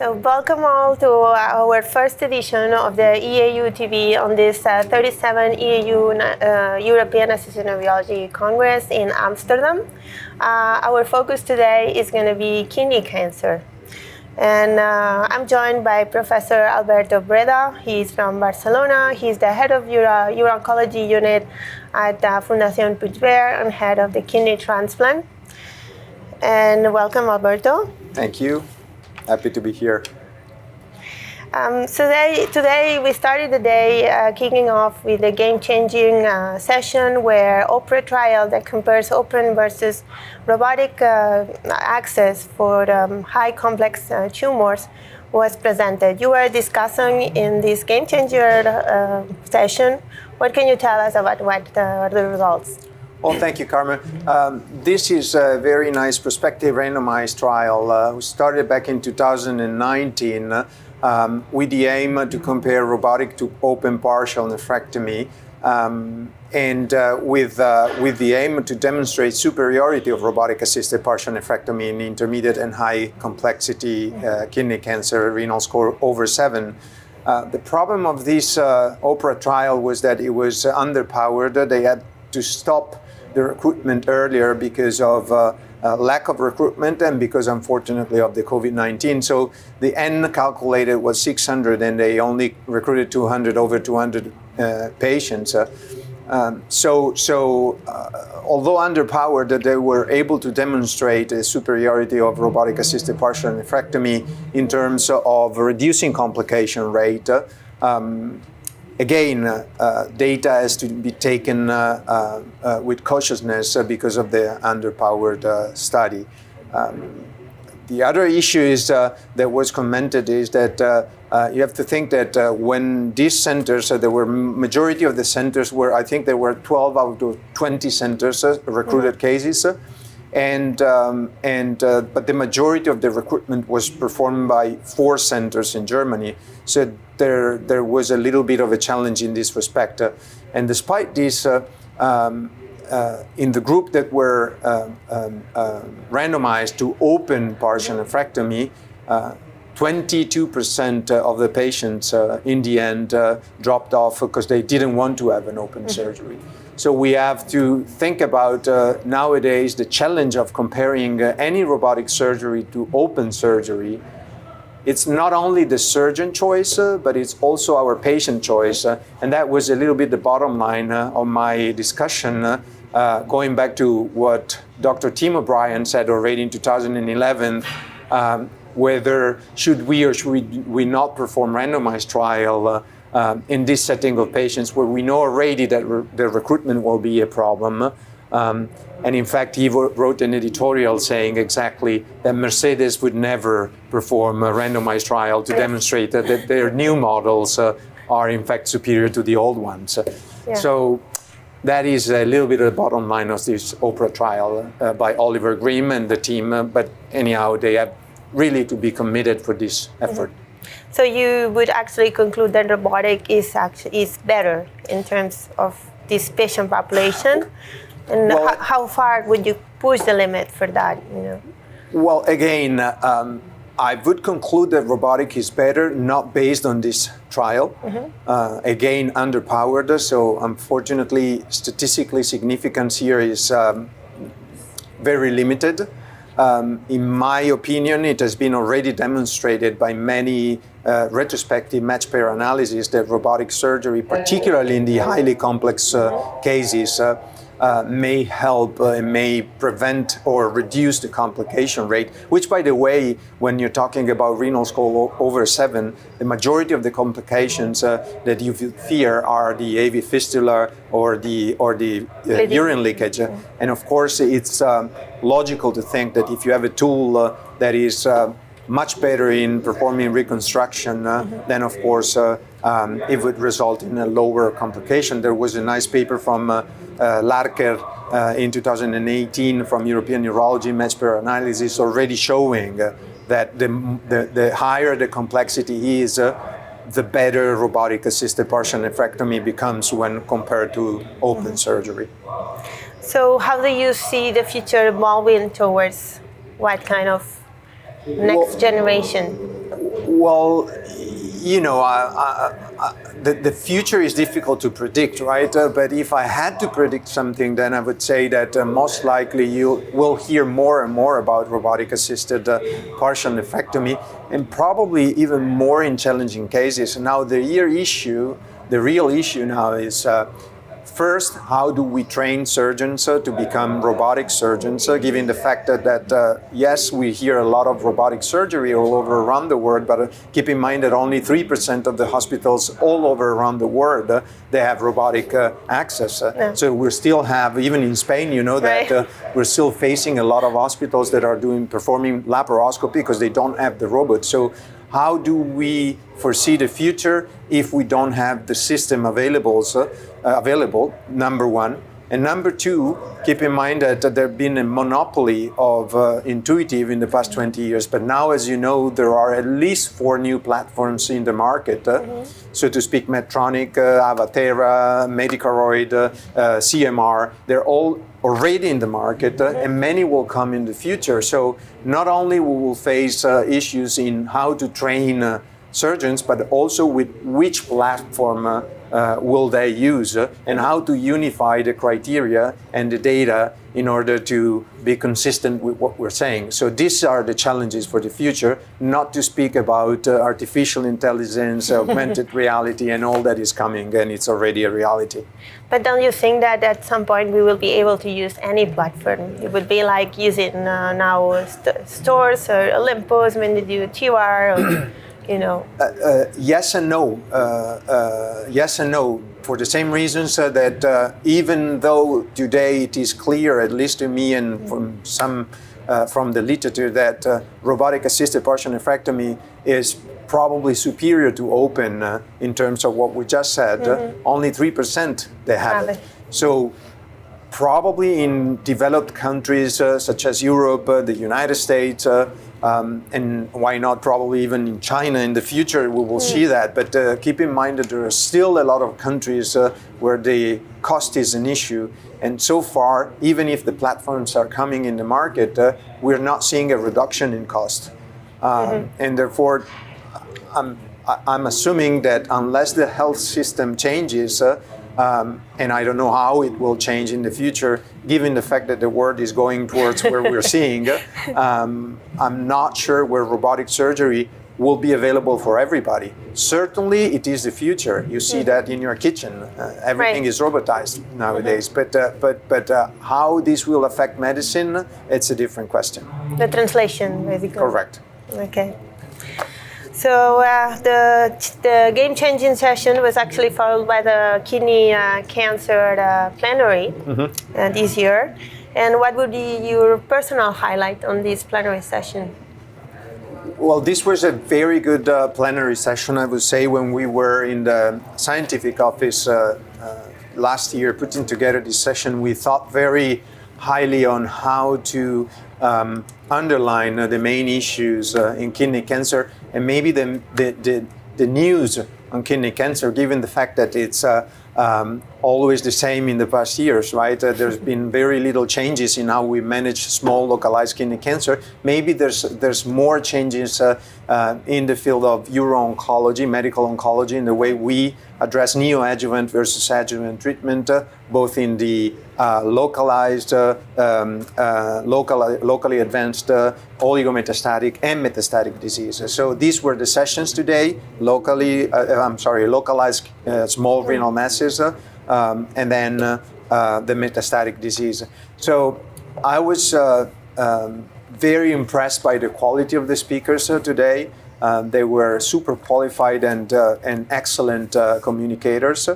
So welcome all to our first edition of the Eau Tv on this 37 EAU European Association of Urology Congress in Amsterdam. Our focus today is going to be kidney cancer. And I'm joined by Professor Alberto Breda. He's from Barcelona. He's the head of uro-oncology unit at Fundación Puigvert and head of the kidney transplant. And welcome, Alberto. Thank you. Happy to be here. Today we started the day kicking off with a game-changing session where OPERA trial that compares open versus robotic access for high complex tumors was presented. You were discussing in this game-changer session. What can you tell us about what the results? Well, thank you, Carmen. This is a very nice prospective randomized trial. We started back in 2019 with the aim to compare robotic to open partial nephrectomy and with the aim to demonstrate superiority of robotic-assisted partial nephrectomy in intermediate and high complexity kidney cancer, renal score over 7. The problem of this OPERA trial was that it was underpowered. They had to stop the recruitment earlier because of lack of recruitment and because, unfortunately, of the COVID-19. So the N calculated was 600 and they only recruited over 200 patients. Although underpowered, they were able to demonstrate a superiority of robotic-assisted partial nephrectomy in terms of reducing complication rate. Again, data has to be taken with cautiousness because of the underpowered study. The other issue is that was commented is that you have to think that when these centers, there were majority of the centers were, I think there were 12 out of 20 centers recruited cases. But the majority of the recruitment was performed by 4 centers in Germany. So there was a little bit of a challenge in this respect. And despite this, in the group that were randomized to open partial nephrectomy, 22% of the patients in the end dropped off because they didn't want to have an open surgery. So we have to think about nowadays the challenge of comparing any robotic surgery to open surgery. It's not only the surgeon choice, but it's also our patient choice. And that was a little bit the bottom line of my discussion, going back to what Dr. Tim O'Brien said already in 2011, whether should we or should we not perform randomized trial in this setting of patients where we know already that the recruitment will be a problem. And in fact, he wrote an editorial saying exactly that Mercedes would never perform a randomized trial to demonstrate that their new models are in fact superior to the old ones. Yeah. So that is a little bit of the bottom line of this OPERA trial by Oliver Grimm and the team. But anyhow, they have really to be committed for this effort. So you would actually conclude that robotic is better in terms of this patient population? And well, how far would you push the limit for that? You know? Well, again, I would conclude that robotic is better, not based on this trial. Again, underpowered. So unfortunately, statistically significance here is very limited. In my opinion, it has been already demonstrated by many retrospective match pair analysis that robotic surgery, particularly in the highly complex cases, may help, may prevent or reduce the complication rate, which, by the way, when you're talking about renal score over 7, the majority of the complications that you fear are the AV fistula or the urine leakage. And of course, it's logical to think that if you have a tool that is much better in performing reconstruction, then of course it would result in a lower complication. There was a nice paper from Larker in 2018 from European Urology match pair analysis already showing that the higher the complexity is, the better robotic-assisted partial nephrectomy becomes when compared to open surgery. So how do you see the future evolving towards what kind of next generation? Well, the future is difficult to predict, right? But if I had to predict something, then I would say that most likely you will hear more and more about robotic-assisted partial nephrectomy, and probably even more in challenging cases. Now, the real issue now is first, how do we train surgeons to become robotic surgeons, given the fact that yes, we hear a lot of robotic surgery all over around the world, but keep in mind that only 3% of the hospitals all over around the world, they have robotic access. So we still have, even in Spain, that we're still facing a lot of hospitals that are performing laparoscopy because they don't have the robot. So how do we foresee the future if we don't have the system available, number one. And number two, keep in mind that there's been a monopoly of Intuitive in the past 20 years. But now, as you know, there are at least 4 new platforms in the market. So to speak, Medtronic, Avatera, Medicoroid, CMR, they're all already in the market, and many will come in the future. So not only we will face issues in how to train surgeons, but also with which platform will they use and how to unify the criteria and the data in order to be consistent with what we're saying. So these are the challenges for the future, not to speak about artificial intelligence, augmented reality, and all that is coming, and it's already a reality. But don't you think that at some point we will be able to use any platform? It would be like using now stores or Olympus when they do TR, or, Yes and no. Yes and no. For the same reasons that even though today it is clear, at least to me and from some from the literature, that robotic-assisted partial nephrectomy is probably superior to open in terms of what we just said. Only 3% they have it. So probably in developed countries such as Europe, the United States, and why not probably even in China in the future, we will see that. But keep in mind that there are still a lot of countries where the cost is an issue. And so far, even if the platforms are coming in the market, we're not seeing a reduction in cost. And therefore, I'm assuming that unless the health system changes, and I don't know how it will change in the future, given the fact that the world is going towards where we're seeing, I'm not sure where robotic surgery will be available for everybody. Certainly, it is the future. You see that in your kitchen. Everything is robotized nowadays. But how this will affect medicine, it's a different question. The translation, basically. Correct. Okay. So the game-changing session was actually followed by the kidney cancer plenary this year. And what would be your personal highlight on this plenary session? Well, this was a very good plenary session, I would say, when we were in the scientific office last year putting together this session. We thought very highly on how to underline the main issues in kidney cancer, and maybe the news on kidney cancer, given the fact that it's always the same in the past years, right? There's been very little changes in how we manage small localized kidney cancer. Maybe there's more changes in the field of uro-oncology, medical oncology, in the way we address neoadjuvant versus adjuvant treatment, both in the localized, locally advanced oligometastatic and metastatic diseases. So these were the sessions today, localized small renal masses, and then the metastatic disease. So I was very impressed by the quality of the speakers today. They were super qualified and excellent communicators.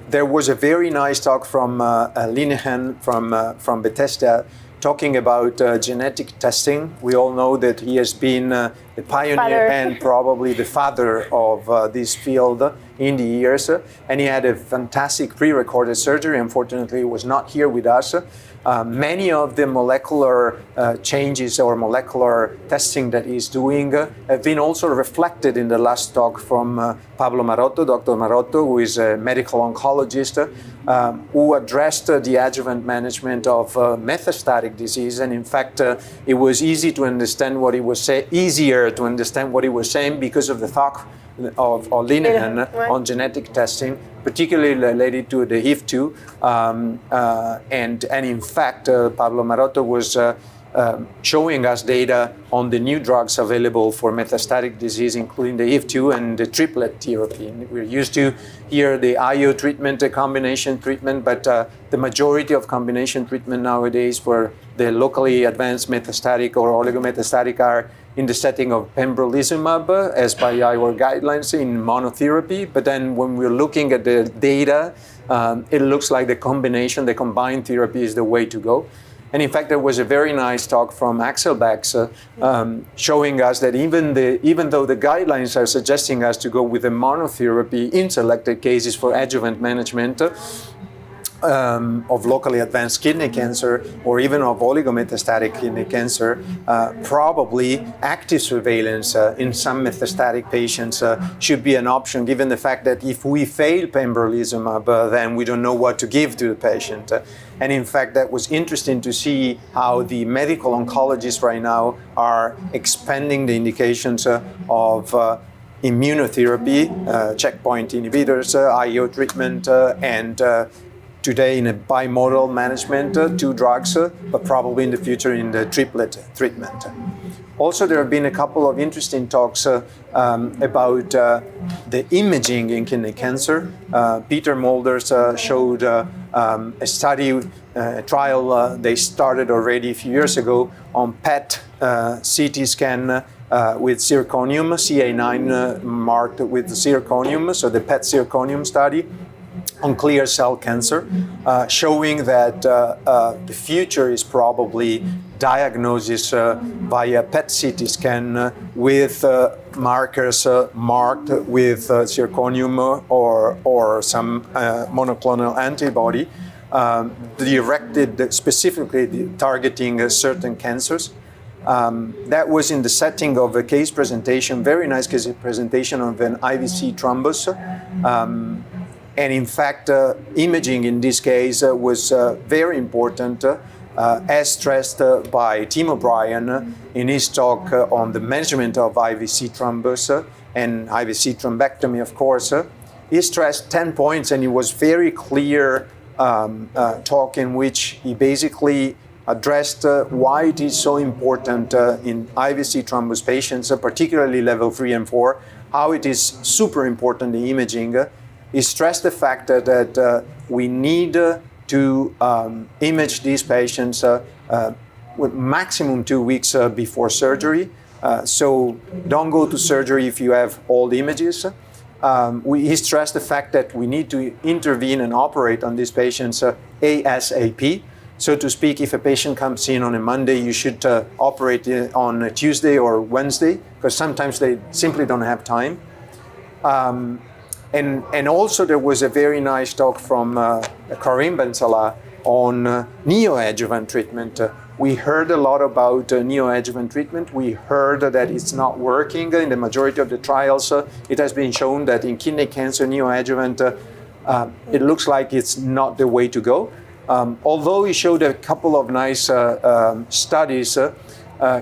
There was a very nice talk from Linehan from Bethesda, talking about genetic testing. We all know that he has been the pioneer and probably the father of this field in the years. And he had a fantastic pre-recorded surgery. Unfortunately, he was not here with us. Many of the molecular changes or molecular testing that he's doing have been also reflected in the last talk from Pablo Marotto, Dr. Marotto, who is a medical oncologist, who addressed the adjuvant management of metastatic disease. And in fact, it was easy to understand what he was saying, easier eager to understand what he was saying because of the talk of Linehan Right. on genetic testing, particularly related to the HIF2. And in fact, Pablo Marotto was showing us data on the new drugs available for metastatic disease, including the HIF2 and the triplet therapy. And we're used to hear the IO treatment, the combination treatment, but the majority of combination treatment nowadays for the locally advanced metastatic or oligometastatic are in the setting of pembrolizumab, as by our guidelines in monotherapy. But then when we're looking at the data, it looks like the combination, the combined therapy is the way to go. And in fact, there was a very nice talk from Axel Bax showing us that even though the guidelines are suggesting us to go with a monotherapy in selected cases for adjuvant management of locally advanced kidney cancer or even of oligometastatic kidney cancer, probably active surveillance in some metastatic patients should be an option, given the fact that if we fail pembrolizumab, then we don't know what to give to the patient. And in fact, that was interesting to see how the medical oncologists right now are expanding the indications of immunotherapy, checkpoint inhibitors, IO treatment, and today in a bimodal management, 2 drugs, but probably in the future in the triplet treatment. Also, there have been a couple of interesting talks about the imaging in kidney cancer. Peter Mulders showed a study, a trial they started already a few years ago on PET CT scan with zirconium, CA9 marked with zirconium, so the PET zirconium study on clear cell cancer, showing that the future is probably diagnosis via PET CT scan with markers marked with zirconium or some monoclonal antibody directed specifically targeting certain cancers. That was in the setting of a case presentation, very nice case presentation of an IVC thrombus. And in fact, imaging in this case was very important, as stressed by Tim O'Brien in his talk on the management of IVC thrombus and IVC thrombectomy, of course. He stressed 10 points, and it was very clear talk in which he basically addressed why it is so important in IVC thrombus patients, particularly level 3 and 4, how it is super important in imaging. He stressed the fact that we need to image these patients with maximum 2 weeks before surgery. So don't go to surgery if you have old images. He stressed the fact that we need to intervene and operate on these patients ASAP. So to speak, if a patient comes in on a Monday, you should operate on a Tuesday or Wednesday, because sometimes they simply don't have time. And also there was a very nice talk from Karim Ben Salah on neoadjuvant treatment. We heard a lot about neoadjuvant treatment. We heard that it's not working in the majority of the trials. It has been shown that in kidney cancer neoadjuvant, it looks like it's not the way to go. Although he showed a couple of nice studies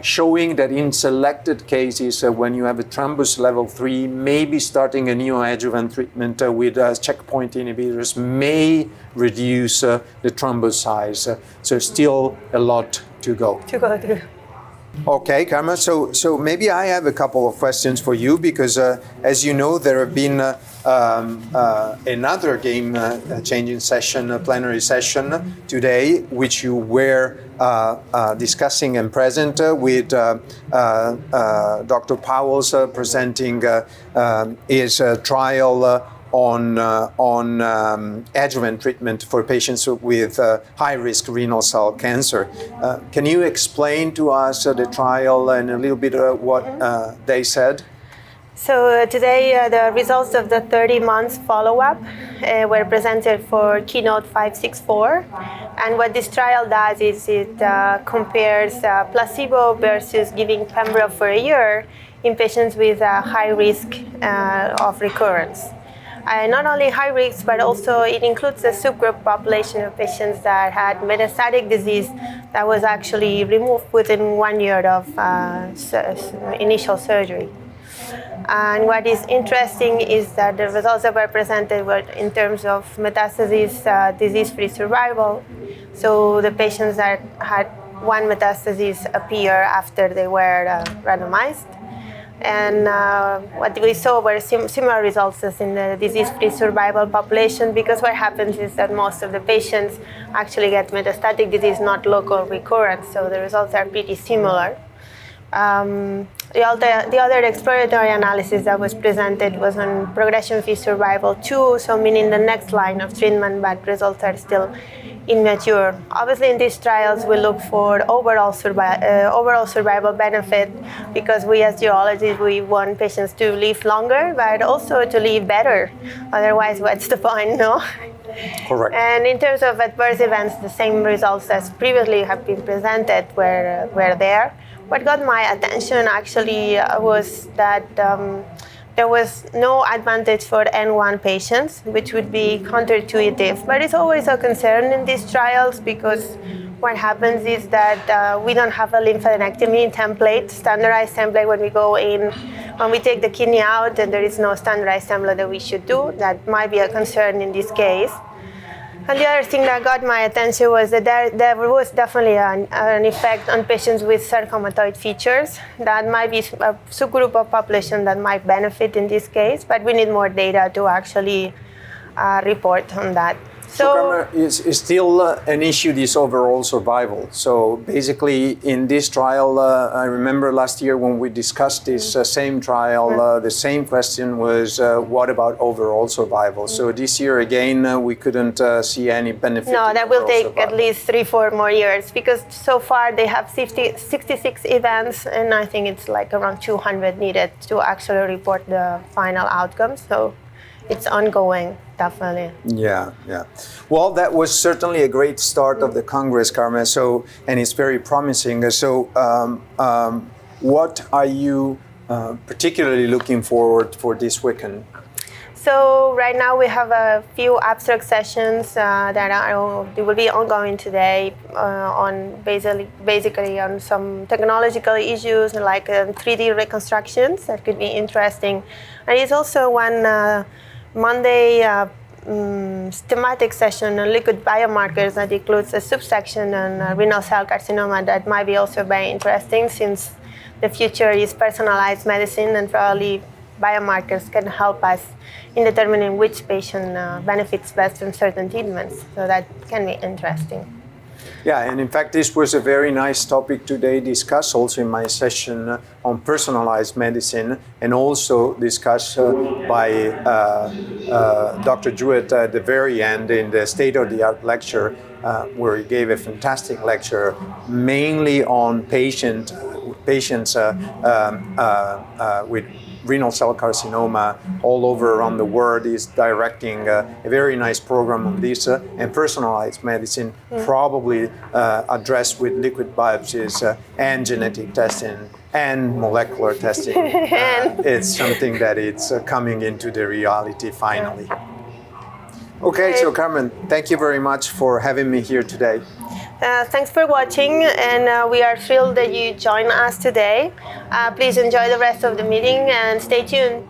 showing that in selected cases, when you have a thrombus level 3, maybe starting a neoadjuvant treatment with checkpoint inhibitors may reduce the thrombus size. So still a lot to go. Okay, Karma, so maybe I have a couple of questions for you, because as you know, there have been another game-changing session, a plenary session today, which you were discussing and present with Dr. Powell's presenting his trial on adjuvant treatment for patients with high-risk renal cell cancer. Can you explain to us the trial and a little bit what they said? So today the results of the 30 months follow-up were presented for Keynote 564. And what this trial does is it compares placebo versus giving pembro for a year in patients with a high risk of recurrence. not only high risk, but also it includes a subgroup population of patients that had metastatic disease that was actually removed within 1 year of initial surgery. And what is interesting is that the results that were presented were in terms of metastasis, disease-free survival. So the patients that had one metastasis appear after they were randomized. And what we saw were similar results as in the disease-free survival population, because what happens is that most of the patients actually get metastatic disease, not local recurrence. So the results are pretty similar. The other exploratory analysis that was presented was on progression-free survival too, so meaning the next line of treatment, but results are still immature. Obviously, in these trials, we look for overall survival benefit, because we as urologists, we want patients to live longer, but also to live better. Otherwise, what's the point, no? Correct. And in terms of adverse events, the same results as previously have been presented were there. What got my attention actually was that there was no advantage for N1 patients, which would be counterintuitive. But it's always a concern in these trials, because what happens is that we don't have a lymphadenectomy template, standardized template when we go in. When we take the kidney out, and there is no standardized template that we should do. That might be a concern in this case. And the other thing that got my attention was that there was definitely an effect on patients with sarcomatoid features. That might be a subgroup of population that might benefit in this case, but we need more data to actually report on that. So is still an issue, this overall survival. So basically in this trial, I remember last year when we discussed this same trial, the same question was, what about overall survival? So this year again, we couldn't see any benefit. No, that will take at least 3-4 more years, because so far they have 66 events, and I think it's like around 200 needed to actually report the final outcome. So it's ongoing, definitely. Yeah. Well, that was certainly a great start of the Congress, Carmen. So, and it's very promising. So, what are you particularly looking forward for this weekend? So right now we have a few abstract sessions they will be ongoing today on basically on some technological issues like 3D reconstructions that could be interesting. And it's also one Monday thematic session on liquid biomarkers that includes a subsection on renal cell carcinoma that might be also very interesting, since the future is personalized medicine, and probably biomarkers can help us in determining which patient benefits best from certain treatments. So that can be interesting. Yeah, and in fact, this was a very nice topic today discussed also in my session on personalized medicine, and also discussed by Dr. Jewett at the very end in the state-of-the-art lecture, where he gave a fantastic lecture mainly on patients with renal cell carcinoma all over around the world. Is directing a very nice program on this, and personalized medicine, probably addressed with liquid biopsies and genetic testing and molecular testing. It's something that it's coming into the reality finally. Okay, so Carmen, thank you very much for having me here today. Thanks for watching, and we are thrilled that you joined us today. Please enjoy the rest of the meeting and stay tuned.